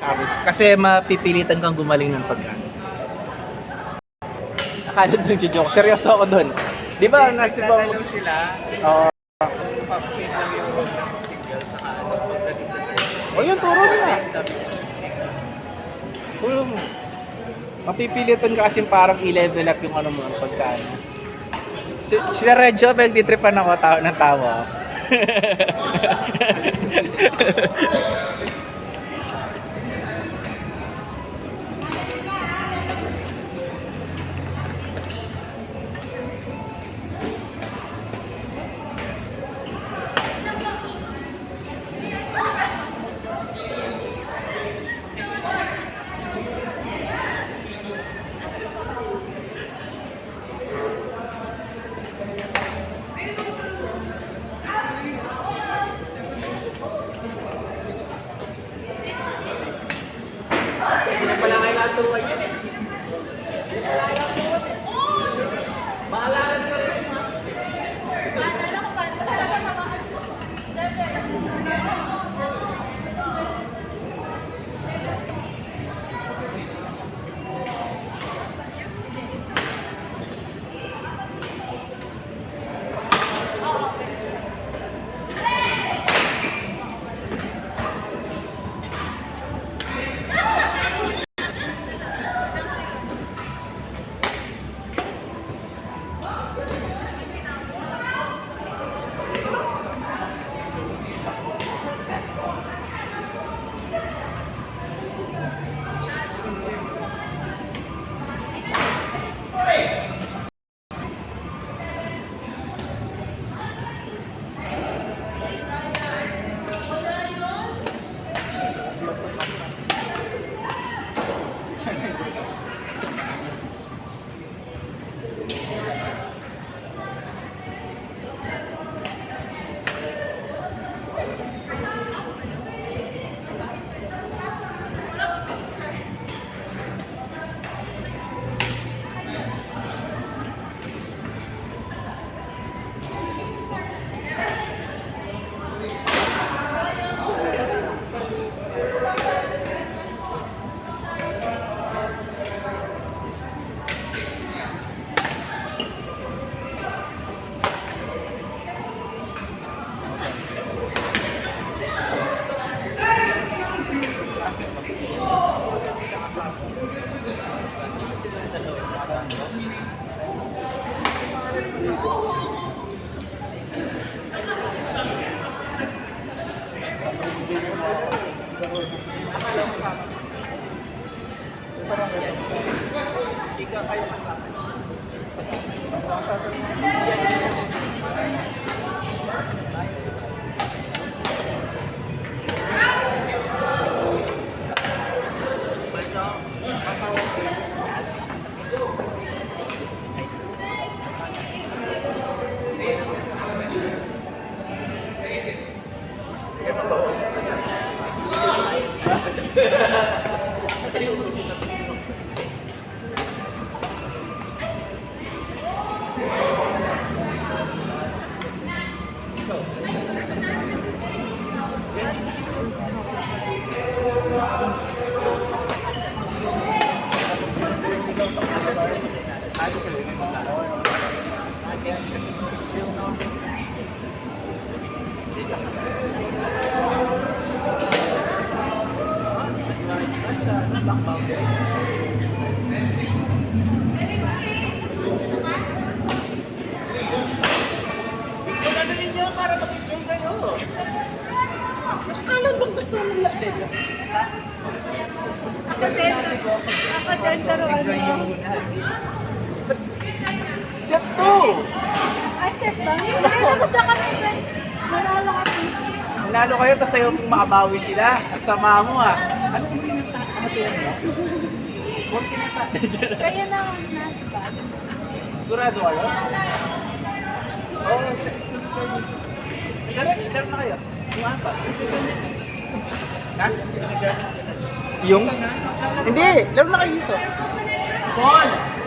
Tapos, kasi mapipilitan kang gumaling ng pagkano. Akala doon, joke. Seryoso ako doon. Di ba, Nagtatanong sila, Oo. papakita lang yung role ng single sa pagdating sa sex. O yun, turo mo na. Sabi ko, Turo mo. Mapipilitan ka kasi parang i-level up yung ano mo, ang pagkano. Si Regio, nagtitripan ako ng tawa. Wala kayo natuwa yun eh. Ika kayo kasama. Akala bang gusto mo lang din? Ako din, pero ano? Set 2! Ay, set ba? Hindi, tapos na kami, friend. Manalo kami. Nanalo kayo, tapos ayaw mong makabawi sila. Asama mo ha. Ano yung kinata? Ano yan mo? Huwag kinata. Kaya naman na, diba? Sigurado kayo? Oo, sa Rex, laro na kayo. Yung apat. Ha? Yung? Hindi, laro na kayo dito. Paul!